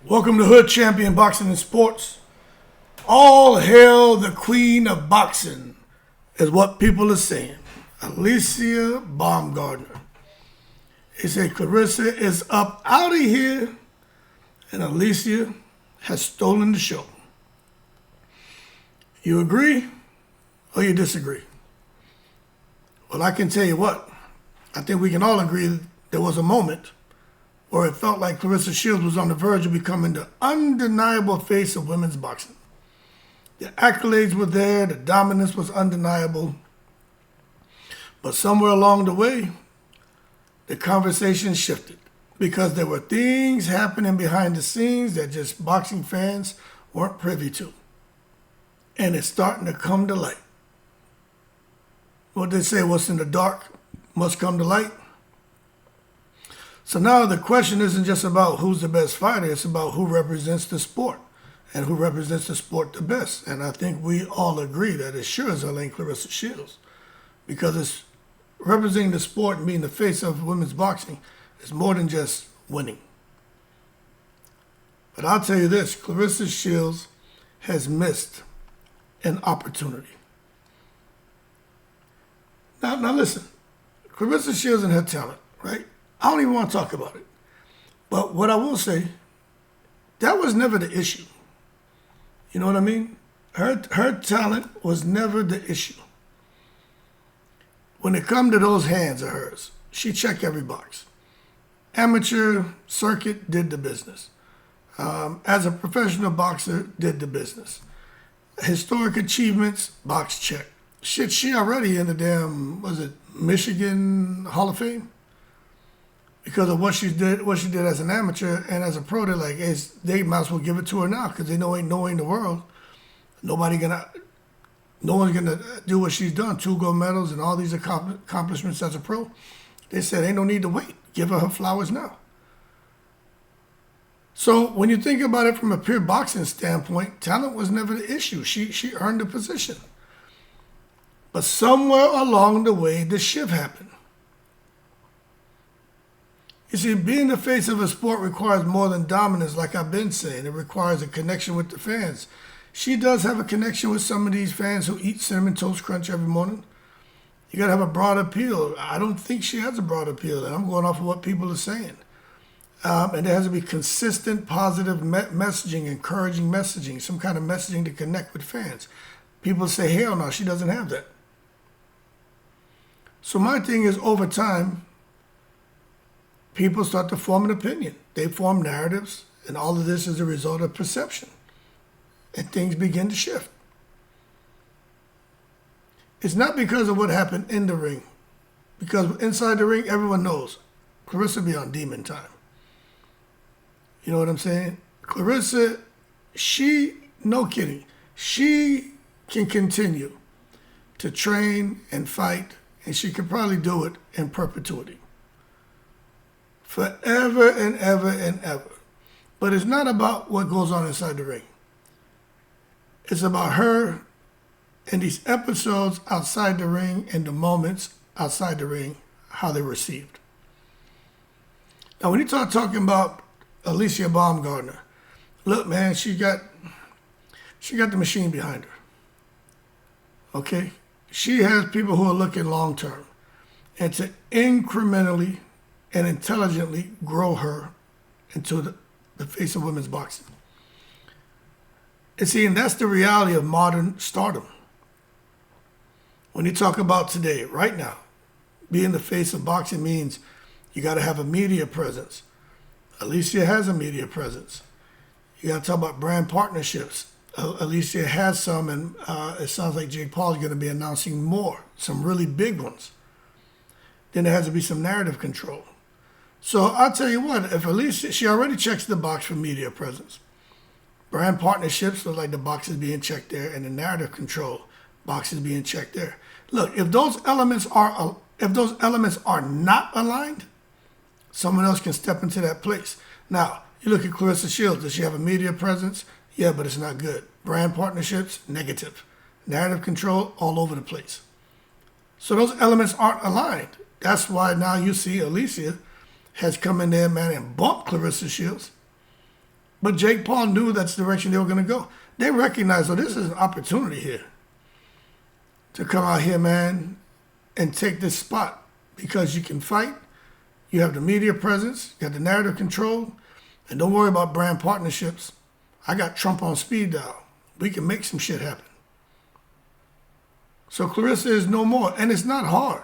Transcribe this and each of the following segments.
Welcome to Hood Champion Boxing and Sports. All hail the queen of boxing is what people are saying. Alycia Baumgardner. They say Claressa is up out of here and Alycia has stolen the show. You agree or you disagree? Well, I can tell you what. I think we can all agree that there was a moment where it felt like Claressa Shields was on the verge of becoming the undeniable face of women's boxing. The accolades were there, the dominance was undeniable. But somewhere along the way, the conversation shifted because there were things happening behind the scenes that just boxing fans weren't privy to. And it's starting to come to light. What they say, what's in the dark must come to light. So now the question isn't just about who's the best fighter, it's about who represents the sport and who represents the sport the best. And I think we all agree that it sure as hell ain't Claressa Shields, because it's representing the sport and being the face of women's boxing is more than just winning. But I'll tell you this, Claressa Shields has missed an opportunity. Now listen, Claressa Shields and her talent, right? I don't even want to talk about it. But what I will say, that was never the issue. You know what I mean? Her talent was never the issue. When it come to those hands of hers, she checked every box. Amateur circuit, did the business. As a professional boxer, did the business. Historic achievements, box check. Shit, she already in the damn, Michigan Hall of Fame? Because of what she did as an amateur and as a pro, they're like, they might as well give it to her now because they know ain't no way in the world no one's gonna do what she's done. 2 gold medals and all these accomplishments as a pro. They said ain't no need to wait. Give her flowers now. So when you think about it from a pure boxing standpoint, talent was never the issue. She earned the position. But somewhere along the way, the shift happened. You see, being the face of a sport requires more than dominance, like I've been saying. It requires a connection with the fans. She does have a connection with some of these fans who eat Cinnamon Toast Crunch every morning. You got to have a broad appeal. I don't think she has a broad appeal, and I'm going off of what people are saying. And there has to be consistent, positive messaging, encouraging messaging, some kind of messaging to connect with fans. People say, hell no, she doesn't have that. So my thing is, over time, people start to form an opinion. They form narratives, and all of this is a result of perception. And things begin to shift. It's not because of what happened in the ring. Because inside the ring, everyone knows Claressa be on demon time. You know what I'm saying? Claressa, no kidding, she can continue to train and fight, and she could probably do it in perpetuity. Forever and ever and ever. But it's not about what goes on inside the ring. It's about her and these episodes outside the ring and the moments outside the ring, how they're received. Now, when you start talking about Alycia Baumgardner, look, man, she got the machine behind her. Okay? She has people who are looking long term. And to incrementally and intelligently grow her into the face of women's boxing. And see, and that's the reality of modern stardom. When you talk about today, right now, being the face of boxing means you got to have a media presence. Alycia has a media presence. You got to talk about brand partnerships. Alycia has some, and it sounds like Jake Paul is going to be announcing more, some really big ones. Then there has to be some narrative control. So I'll tell you what, if Alycia, she already checks the box for media presence. Brand partnerships look like the box is being checked there, and the narrative control box is being checked there. Look, if those elements are not aligned, someone else can step into that place. Now, you look at Claressa Shields. Does she have a media presence? Yeah, but it's not good. Brand partnerships, negative. Narrative control, all over the place. So those elements aren't aligned. That's why now you see Alycia has come in there, man, and bumped Claressa Shields. But Jake Paul knew that's the direction they were going to go. They recognized, oh, this is an opportunity here to come out here, man, and take this spot because you can fight. You have the media presence, you have the narrative control, and don't worry about brand partnerships. I got Trump on speed dial. We can make some shit happen. So Claressa is no more, and it's not hard.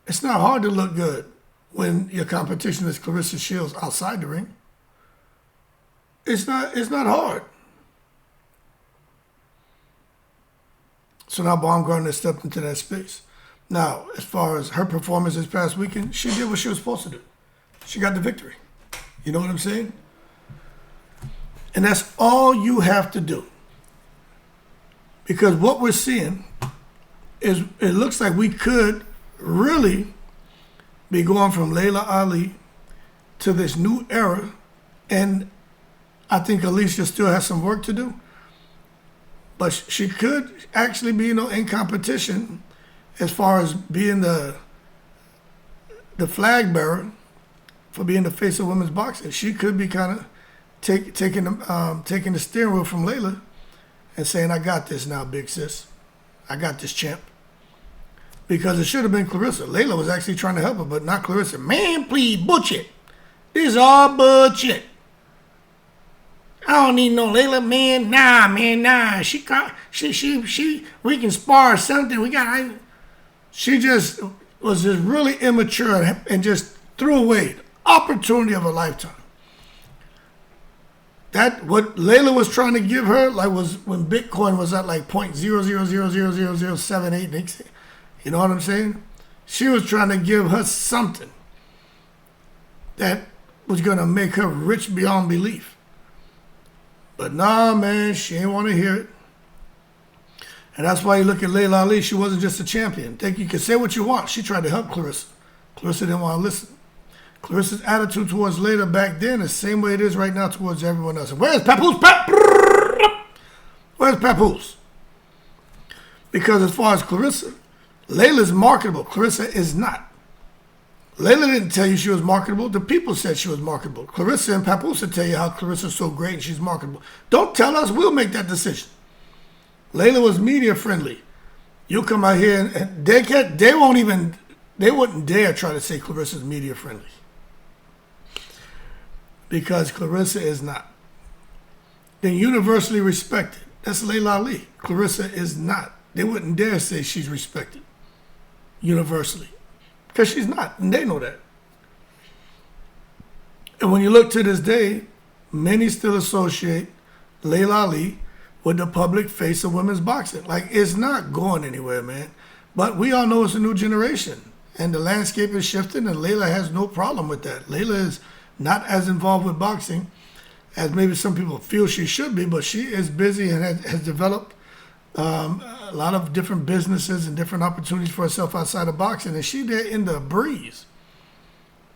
It's not hard to look good when your competition is Claressa Shields outside the ring. It's not hard. So now Baumgardner stepped into that space. Now, as far as her performance this past weekend, she did what she was supposed to do. She got the victory. You know what I'm saying? And that's all you have to do. Because what we're seeing is it looks like we could really be going from Laila Ali to this new era. And I think Alycia still has some work to do. But she could actually be, in competition as far as being the flag bearer for being the face of women's boxing. She could be kind of taking the steering wheel from Laila and saying, I got this now, big sis. I got this, champ. Because it should have been Claressa. Laila was actually trying to help her, but not Claressa. Man, please, bullshit. This is all bullshit. I don't need no Laila, man. Nah. We can spar or something. She just was just really immature and just threw away the opportunity of a lifetime. That what Laila was trying to give her, was when Bitcoin was at like 0.0000078. You know what I'm saying? She was trying to give her something that was gonna make her rich beyond belief. But nah, man, she ain't want to hear it. And that's why you look at Laila Ali, she wasn't just a champion. Think you can say what you want. She tried to help Claressa. Claressa didn't want to listen. Claressa's attitude towards Laila back then is the same way it is right now towards everyone else. Where's Papoose? Where's Papoose? Because as far as Claressa, Laila's marketable. Claressa is not. Laila didn't tell you she was marketable. The people said she was marketable. Claressa and Papoose will tell you how Claressa's so great and she's marketable. Don't tell us. We'll make that decision. Laila was media friendly. You come out here and they wouldn't dare try to say Claressa's media friendly. Because Claressa is not. Then universally respected. That's Laila Ali. Claressa is not. They wouldn't dare say she's respected universally. Because she's not, and they know that. And when you look to this day, many still associate Laila Ali with the public face of women's boxing. It's not going anywhere, man. But we all know it's a new generation, and the landscape is shifting, and Laila has no problem with that. Laila is not as involved with boxing as maybe some people feel she should be, but she is busy and has developed a lot of different businesses and different opportunities for herself outside of boxing, and she there in the breeze.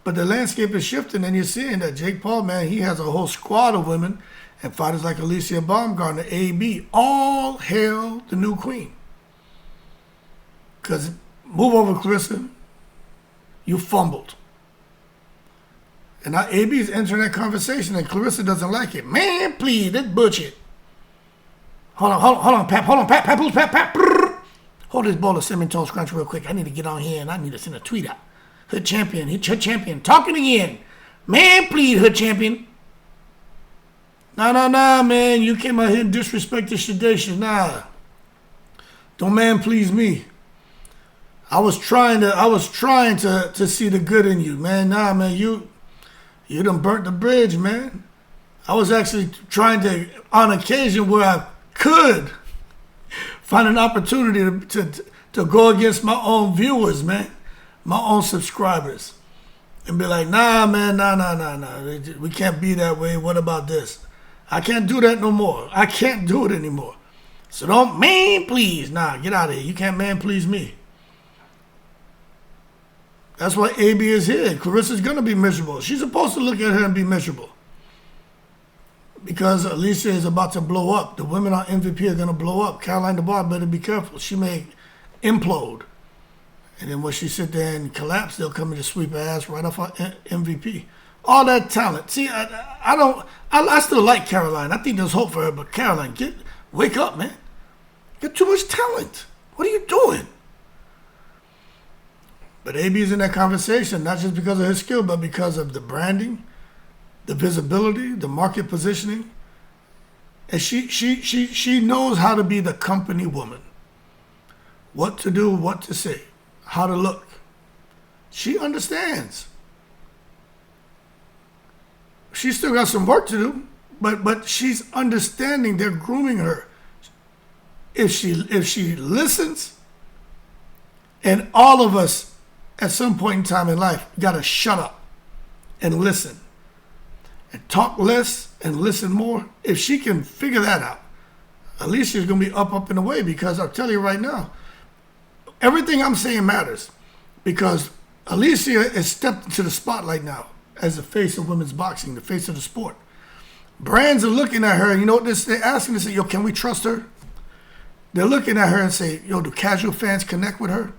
But the landscape is shifting, and you're seeing that Jake Paul, man, he has a whole squad of women and fighters like Alycia Baumgardner, AB, all hail the new queen. Because move over, Claressa, you fumbled. And now AB is entering that conversation, and Claressa doesn't like it. Man, please, that's bullshit. Hold on, Pap. Papoose, Pap. Hold this bowl of cinnamon toast crunch real quick. I need to get on here and I need to send a tweet out. Hood champion, talking again. Man, please, hood champion. Nah, man. You came out here and disrespect the Shadation. Nah. Don't man please me. I was trying to see the good in you, man. Nah, man, you done burnt the bridge, man. I was actually trying to, on occasion where I could find an opportunity to go against my own viewers, man, my own subscribers, and be like, nah, man, nah. We can't be that way. What about this? I can't do that no more. I can't do it anymore. So don't man please. Nah, get out of here. You can't man please me. That's why AB is here. Claressa's going to be miserable. She's supposed to look at her and be miserable. Because Alycia is about to blow up. The women on MVP are going to blow up. Caroline DeBar better be careful. She may implode. And then when she sit there and collapse, they'll come in to sweep her ass right off our MVP. All that talent. See, I don't. I still like Caroline. I think there's hope for her. But Caroline, wake up, man. You got too much talent. What are you doing? But AB's in that conversation, not just because of his skill, but because of the branding, the visibility, the market positioning. And she knows how to be the company woman. What to do, what to say, how to look. She understands. She's still got some work to do, but she's understanding they're grooming her. If she listens, and all of us at some point in time in life gotta shut up and listen. And talk less and listen more. If she can figure that out, Alicia's gonna be up and away, because I'll tell you right now, everything I'm saying matters, because Alycia has stepped into the spotlight now as the face of women's boxing, the face of the sport. Brands are looking at her, and you know what they're asking? They say, yo, can we trust her? They're looking at her and say, yo, do casual fans connect with her?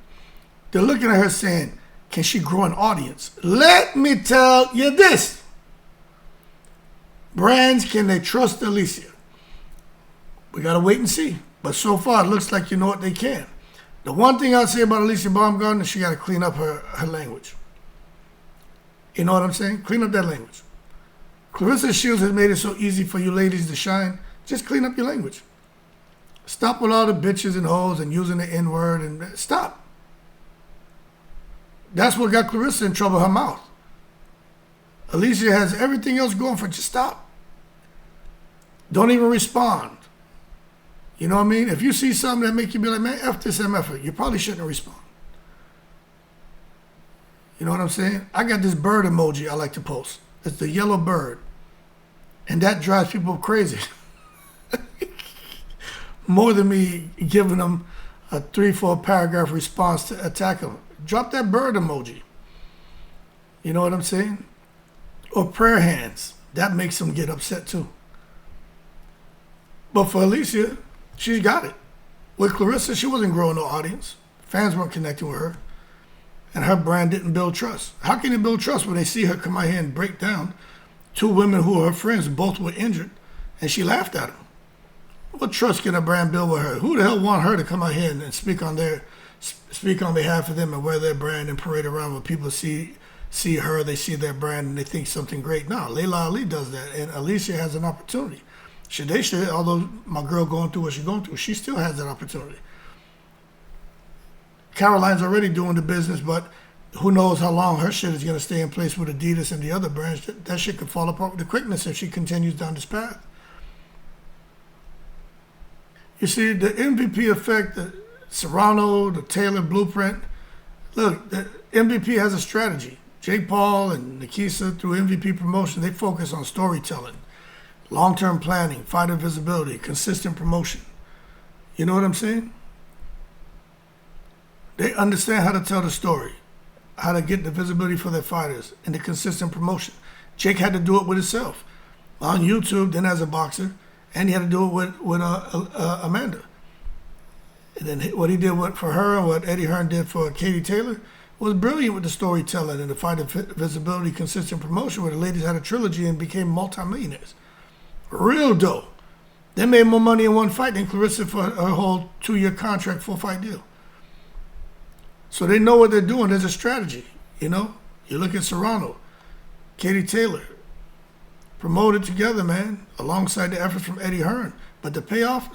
They're looking at her saying, can she grow an audience? Let me tell you this. Brands, can they trust Alycia? We got to wait and see. But so far, it looks like you know what they can. The one thing I'll say about Alycia Baumgardner, she got to clean up her language. You know what I'm saying? Clean up that language. Claressa Shields has made it so easy for you ladies to shine. Just clean up your language. Stop with all the bitches and hoes and using the N-word, and stop. That's what got Claressa in trouble, her mouth. Alycia has everything else going for her. Just stop. Don't even respond. You know what I mean? If you see something that make you be like, man, F this MF, you probably shouldn't respond. You know what I'm saying? I got this bird emoji I like to post. It's the yellow bird. And that drives people crazy. More than me giving them a 3-4 paragraph response to attack them. Drop that bird emoji. You know what I'm saying? Or prayer hands. That makes them get upset too. But for Alycia, she's got it. With Claressa, she wasn't growing no audience. Fans weren't connecting with her. And her brand didn't build trust. How can it build trust when they see her come out here and break down two women who are her friends, both were injured, and she laughed at them? What trust can a brand build with her? Who the hell want her to come out here and speak on behalf of them and wear their brand and parade around when people see her, they see their brand, and they think something great? No, Laila Ali does that, and Alycia has an opportunity. Although my girl going through what she's going through, she still has that opportunity. Caroline's already doing the business, but who knows how long her shit is going to stay in place with Adidas and the other brands. That shit could fall apart with the quickness if she continues down this path. You see, the MVP effect, the Serrano, the Taylor blueprint. Look, the MVP has a strategy. Jake Paul and Nikisa, through MVP promotion, they focus on storytelling, long-term planning, fighter visibility, consistent promotion. You know what I'm saying? They understand how to tell the story, how to get the visibility for their fighters, and the consistent promotion. Jake had to do it with himself on YouTube, then as a boxer, and he had to do it with Amanda. And then what he did for her and what Eddie Hearn did for Katie Taylor was brilliant with the storytelling and the fighter visibility, consistent promotion, where the ladies had a trilogy and became multimillionaires. Real dope. They made more money in one fight than Claressa for her whole 2-year contract, 4-fight deal. So they know what they're doing. There's a strategy, you know? You look at Serrano, Katie Taylor, promoted together, man, alongside the efforts from Eddie Hearn. But the payoff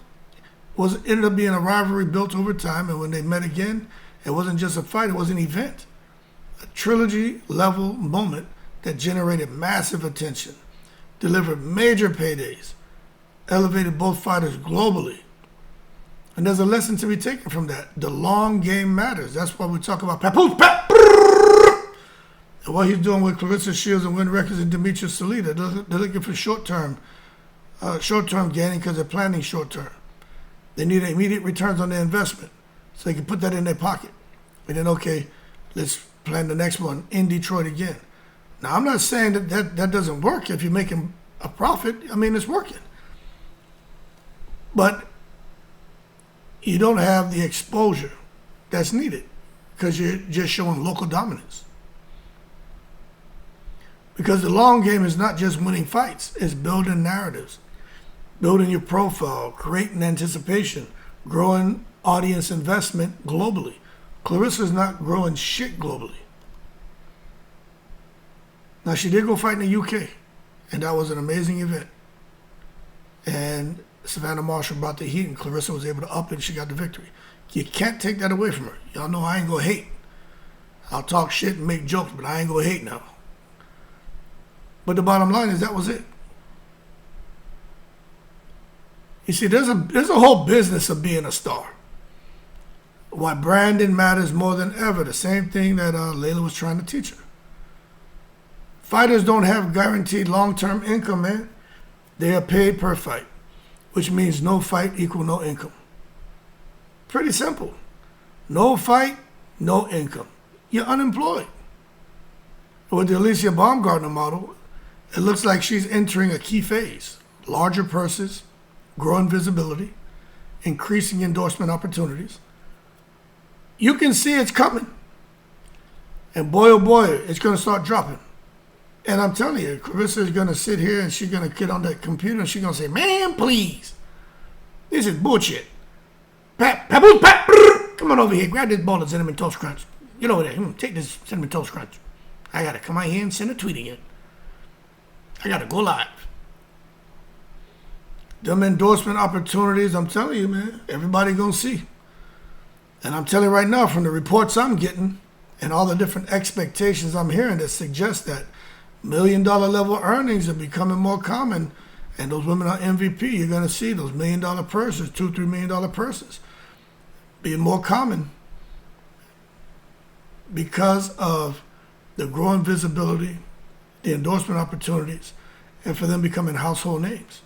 ended up being a rivalry built over time, and when they met again, it wasn't just a fight, it was an event. A trilogy-level moment that generated massive attention, delivered major paydays, elevated both fighters globally. And there's a lesson to be taken from that. The long game matters. That's why we talk about Papoose, and what he's doing with Claressa Shields and Win Records and Demetrius Salita. They're looking for short-term gaining because they're planning short-term. They need immediate returns on their investment so they can put that in their pocket. And then, okay, let's plan the next one in Detroit again. Now, I'm not saying that doesn't work if you're making a profit. I mean, it's working. But you don't have the exposure that's needed because you're just showing local dominance. Because the long game is not just winning fights, it's building narratives, building your profile, creating anticipation, growing audience investment globally. Claressa's not growing shit globally. Now, she did go fight in the UK, and that was an amazing event. And Savannah Marshall brought the heat, and Claressa was able to up it, and she got the victory. You can't take that away from her. Y'all know I ain't gonna hate. I'll talk shit and make jokes, but I ain't gonna hate now. But the bottom line is that was it. You see, there's a whole business of being a star. Why branding matters more than ever. The same thing that Laila was trying to teach her. Fighters don't have guaranteed long-term income, man. They are paid per fight, which means no fight equal no income. Pretty simple. No fight, no income. You're unemployed. With the Alycia Baumgardner model, it looks like she's entering a key phase. Larger purses, growing visibility, increasing endorsement opportunities. You can see it's coming. And boy, oh boy, it's going to start dropping. And I'm telling you, Claressa is going to sit here and she's going to get on that computer and she's going to say, man, please. This is bullshit. Pat, come on over here. Grab this bowl of Cinnamon Toast Crunch. Get over there. Take this Cinnamon Toast Crunch. I got to come out here and send a tweet again. I got to go live. Them endorsement opportunities, I'm telling you, man, everybody going to see. And I'm telling you right now, from the reports I'm getting and all the different expectations I'm hearing that suggest that $1 million level earnings are becoming more common. And those women are MVP. You're going to see those $1 million purses, $2-3 million purses being more common because of the growing visibility, the endorsement opportunities, and for them becoming household names.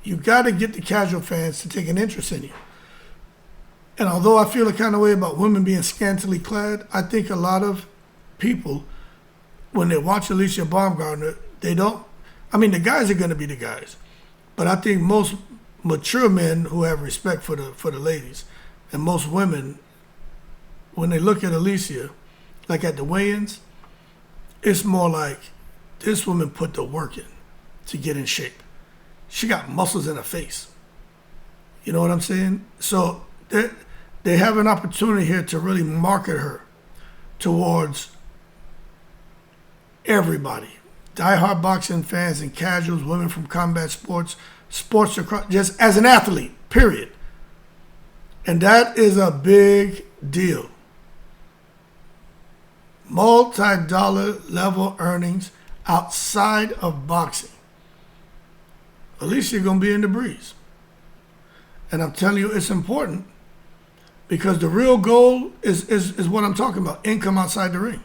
You got to get the casual fans to take an interest in you. And although I feel a kind of way about women being scantily clad, I think a lot of people, when they watch Alycia Baumgardner, they don't. I mean, the guys are going to be the guys, but I think most mature men who have respect for the ladies, and most women, when they look at Alycia, like at the weigh-ins, it's more like this woman put the work in to get in shape. She got muscles in her face. You know what I'm saying? So they have an opportunity here to really market her towards everybody. Die-hard boxing fans and casuals, women from combat sports, sports across, just as an athlete, period. And that is a big deal. Multi-dollar level earnings outside of boxing. Alycia going to be in the breeze. And I'm telling you, it's important because the real goal is what I'm talking about, income outside the ring.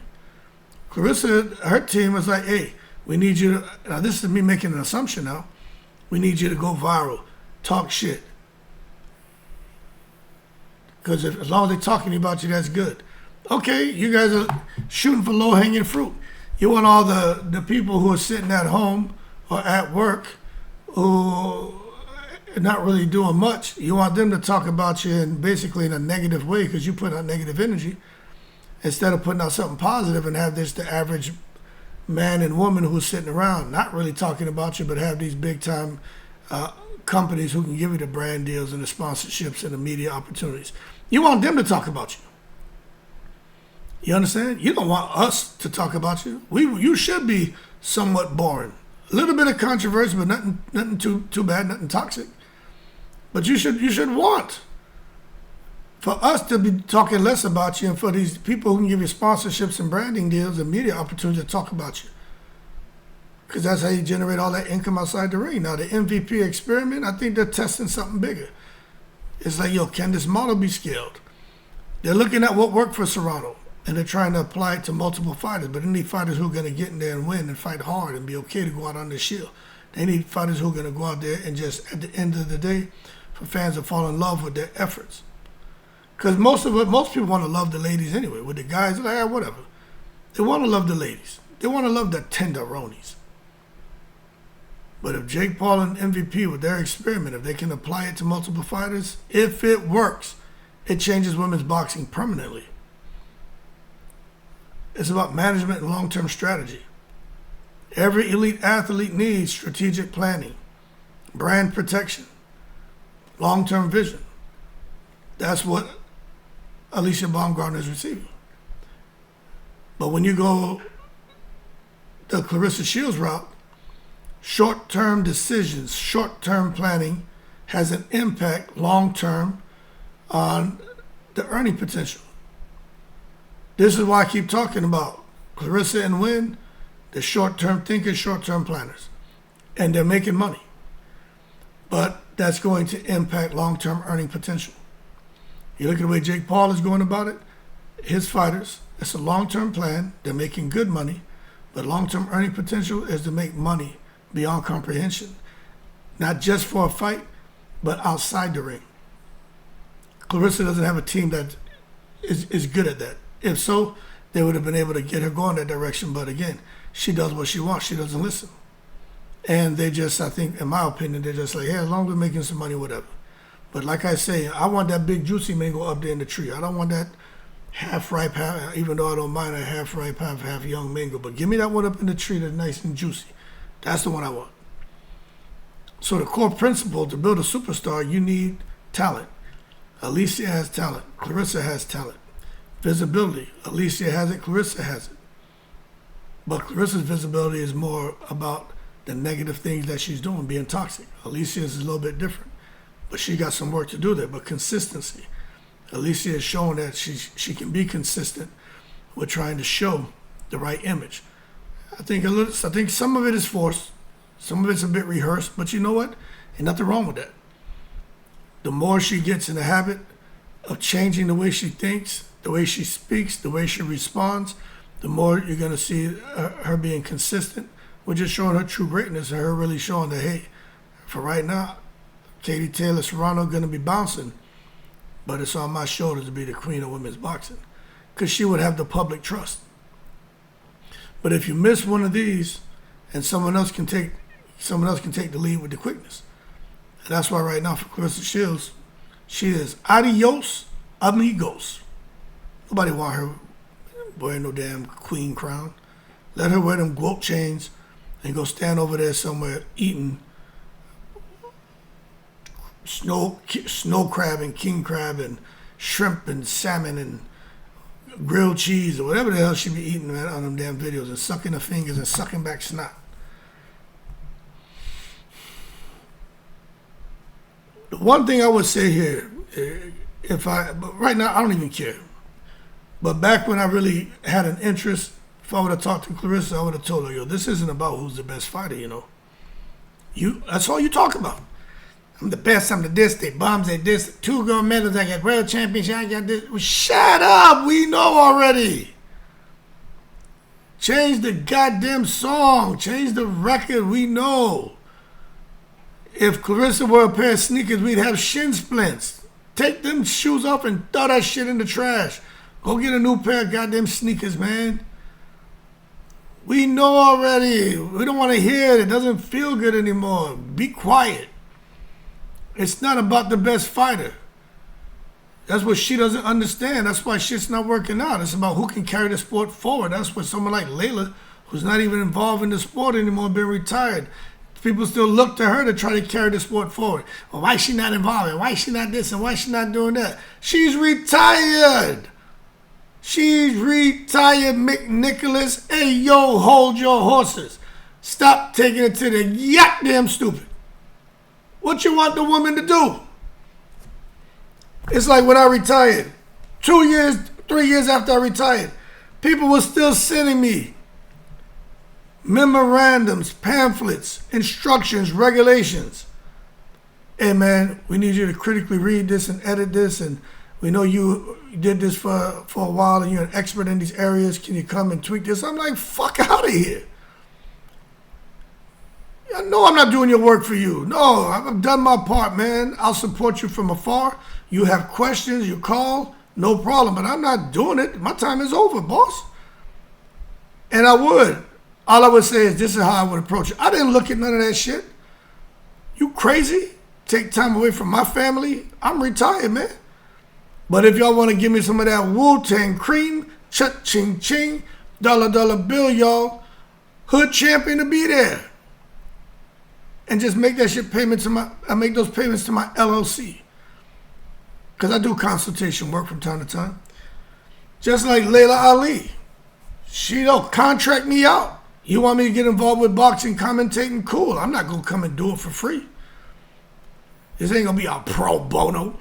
Claressa, her team was like, hey, we need you to, now this is me making an assumption now, we need you to go viral, talk shit. Because as long as they're talking about you, that's good. Okay, you guys are shooting for low-hanging fruit. You want all the people who are sitting at home or at work who are not really doing much, you want them to talk about you basically in a negative way because you put out negative energy instead of putting out something positive and have this the average man and woman who's sitting around not really talking about you but have these big-time companies who can give you the brand deals and the sponsorships and the media opportunities. You want them to talk about you. You understand? You don't want us to talk about you. You should be somewhat boring. A little bit of controversy, but nothing too bad, nothing toxic. But you should want for us to be talking less about you and for these people who can give you sponsorships and branding deals and media opportunities to talk about you. Because that's how you generate all that income outside the ring. Now, the MVP experiment, I think they're testing something bigger. It's like, yo, can this model be scaled? They're looking at what worked for Serrano, and they're trying to apply it to multiple fighters. But they need fighters who are going to get in there and win and fight hard and be okay to go out on the shield. They need fighters who are going to go out there and just, at the end of the day, for fans to fall in love with their efforts. Because most people want to love the ladies anyway. With the guys, they're like, whatever. They want to love the ladies. They want to love the tenderonis. But if Jake Paul and MVP with their experiment, if they can apply it to multiple fighters, if it works, it changes women's boxing permanently. It's about management and long-term strategy. Every elite athlete needs strategic planning, brand protection, long-term vision. That's what Alycia Baumgardner is receiving. But when you go the Claressa Shields route, short-term decisions, short-term planning has an impact long-term on the earning potential. This is why I keep talking about Claressa and Wynn, the short-term thinkers, short-term planners. And they're making money. But that's going to impact long-term earning potential. You look at the way Jake Paul is going about it, his fighters, it's a long-term plan. They're making good money. But long-term earning potential is to make money beyond comprehension. Not just for a fight, but outside the ring. Claressa doesn't have a team that is good at that. If so, they would have been able to get her going that direction. But again, she does what she wants. She doesn't listen. And they just, I think, in my opinion, they're just like, hey, as long as we're making some money, whatever. But like I say, I want that big juicy mango up there in the tree. I don't want that half-ripe, even though I don't mind a half-ripe, half-young mango. But give me that one up in the tree that's nice and juicy. That's the one I want. So the core principle to build a superstar, you need talent. Alycia has talent. Claressa has talent. Visibility. Alycia has it. Claressa has it. But Claressa's visibility is more about the negative things that she's doing, being toxic. Alycia is a little bit different. But she got some work to do there. But consistency. Alycia is showing that she can be consistent with trying to show the right image. I think some of it is forced. Some of it's a bit rehearsed. But you know what? Ain't nothing wrong with that. The more she gets in the habit of changing the way she thinks, the way she speaks, the way she responds, the more you're going to see her being consistent. We're just showing her true greatness and her really showing that, hey, for right now, Katie Taylor Serrano going to be bouncing, but it's on my shoulders to be the queen of women's boxing because she would have the public trust. But if you miss one of these and someone else can take the lead with the quickness. And that's why right now for Claressa Shields, she is adios amigos. Nobody want her wearing no damn queen crown. Let her wear them goat chains and go stand over there somewhere eating snow crab and king crab and shrimp and salmon and grilled cheese or whatever the hell she be eating on them damn videos and sucking her fingers and sucking back snot. The one thing I would say here, but right now I don't even care. But back when I really had an interest, if I would have talked to Claressa, I would have told her, yo, this isn't about who's the best fighter, you know. That's all you talk about. I'm the best, I'm the this, they bombs, they this, 2 gold medals, I got world championship, I got this. Well, shut up, we know already. Change the goddamn song, change the record, we know. If Claressa wore a pair of sneakers, we'd have shin splints. Take them shoes off and throw that shit in the trash. Go get a new pair of goddamn sneakers, man. We know already. We don't want to hear it. It doesn't feel good anymore. Be quiet. It's not about the best fighter. That's what she doesn't understand. That's why shit's not working out. It's about who can carry the sport forward. That's what someone like Laila, who's not even involved in the sport anymore, been retired. People still look to her to try to carry the sport forward. Well, why is she not involved? Why is she not this and why is she not doing that? She's retired. She's retired, McNicholas. Hey, yo, hold your horses. Stop taking it to the goddamn stupid. What you want the woman to do? It's like when I retired. 2 years, 3 years after I retired, people were still sending me memorandums, pamphlets, instructions, regulations. Hey man, we need you to critically read this and edit this, and we know you did this for a while and you're an expert in these areas. Can you come and tweak this? I'm like, fuck out of here. I know I'm not doing your work for you. No, I've done my part, man. I'll support you from afar. You have questions, you call, no problem, but I'm not doing it. My time is over, boss. And I would. All I would say is this is how I would approach it. I didn't look at none of that shit. You crazy? Take time away from my family? I'm retired, man. But if y'all want to give me some of that Wu-Tang cream, cha-ching-ching, dollar bill, y'all, hood champion to be there. And just make that shit payment to I make those payments to my LLC. Because I do consultation work from time to time. Just like Laila Ali. She don't contract me out. You want me to get involved with boxing, commentating? Cool. I'm not going to come and do it for free. This ain't going to be a pro bono.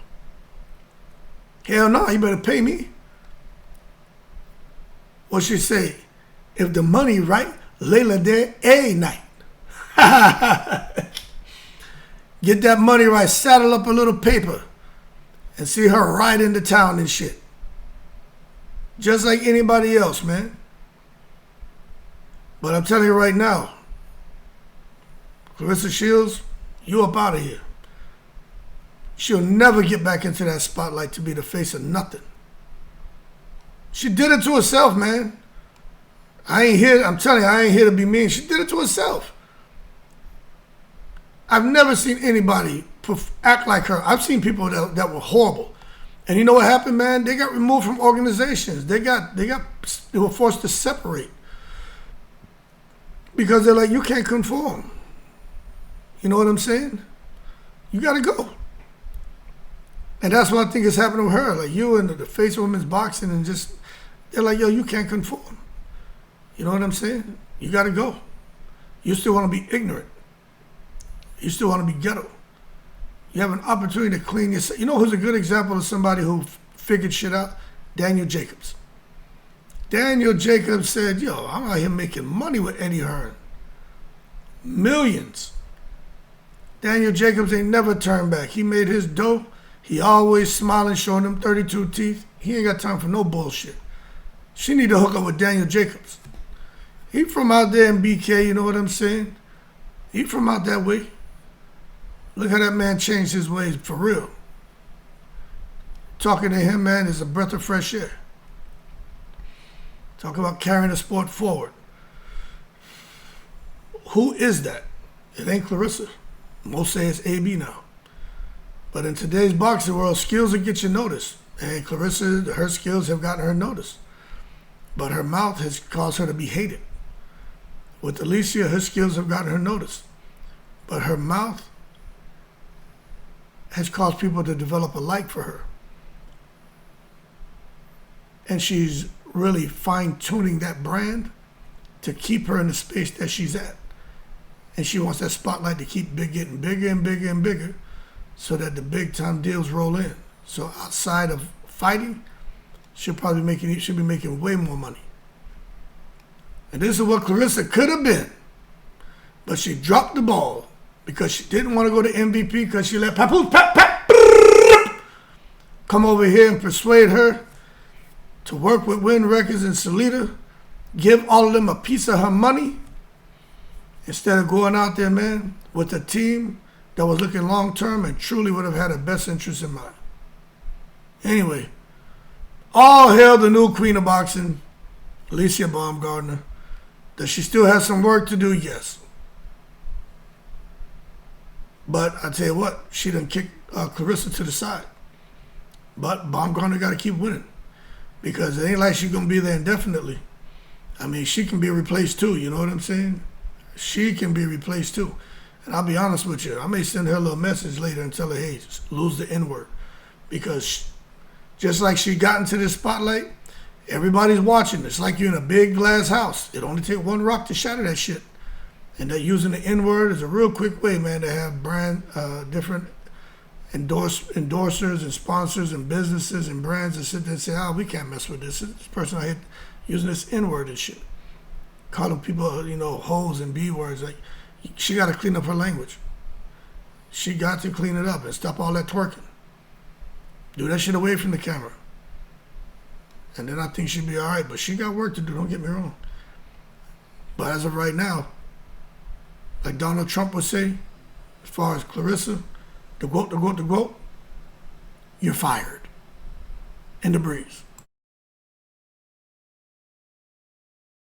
Hell no, you better pay me. What she say? If the money right, Laila there a night. Get that money right, saddle up a little paper, and see her ride into town and shit. Just like anybody else, man. But I'm telling you right now, Claressa Shields, you up out of here. She'll never get back into that spotlight to be the face of nothing. She did it to herself, man. I'm telling you, I ain't here to be mean. She did it to herself. I've never seen anybody act like her. I've seen people that were horrible. And you know what happened, man? They got removed from organizations. They were forced to separate. Because they're like, you can't conform. You know what I'm saying? You got to go. And that's what I think is happening with her. Like, you and the face of women's boxing, and just, they're like, yo, you can't conform. You know what I'm saying? You got to go. You still want to be ignorant. You still want to be ghetto. You have an opportunity to clean yourself. You know who's a good example of somebody who figured shit out? Daniel Jacobs. Daniel Jacobs said, yo, I'm out here making money with Eddie Hearn. Millions. Daniel Jacobs ain't never turned back. He made his dough. He always smiling, showing them 32 teeth. He ain't got time for no bullshit. She need to hook up with Daniel Jacobs. He from out there in BK, you know what I'm saying? He from out that way. Look how that man changed his ways for real. Talking to him, man, is a breath of fresh air. Talk about carrying the sport forward. Who is that? It ain't Claressa. Most say it's AB now. But in today's boxing world, skills will get you noticed. And Claressa, her skills have gotten her noticed. But her mouth has caused her to be hated. With Alycia, her skills have gotten her noticed. But her mouth has caused people to develop a like for her. And she's really fine-tuning that brand to keep her in the space that she's at. And she wants that spotlight to keep getting bigger and bigger and bigger so that the big-time deals roll in. So outside of fighting, she'll be making way more money. And this is what Claressa could have been. But she dropped the ball because she didn't want to go to MVP because she let Papoose come over here and persuade her to work with Win Records and Salida, give all of them a piece of her money, instead of going out there, man, with a team that was looking long-term and truly would have had her best interest in mind. Anyway, all hail the new queen of boxing, Alycia Baumgardner. Does she still have some work to do? Yes. But I tell you what, she done kicked Claressa to the side. But Baumgardner got to keep winning. Because it ain't like she's going to be there indefinitely. I mean, she can be replaced too, you know what I'm saying? She can be replaced too. And I'll be honest with you, I may send her a little message later and tell her, hey, just lose the N-word. Because just like she got into this spotlight, everybody's watching. It's like you're in a big glass house. It only takes one rock to shatter that shit. And that using the N-word is a real quick way, man, to have different endorsers and sponsors and businesses and brands that sit there and say, we can't mess with this. This person out here using this N-word and shit. Calling people, hoes and B-words. Like, she got to clean up her language. She got to clean it up and stop all that twerking. Do that shit away from the camera. And then I think she'll be all right. But she got work to do, don't get me wrong. But as of right now, like Donald Trump would say, as far as Claressa, the GOAT, you're fired. In the breeze.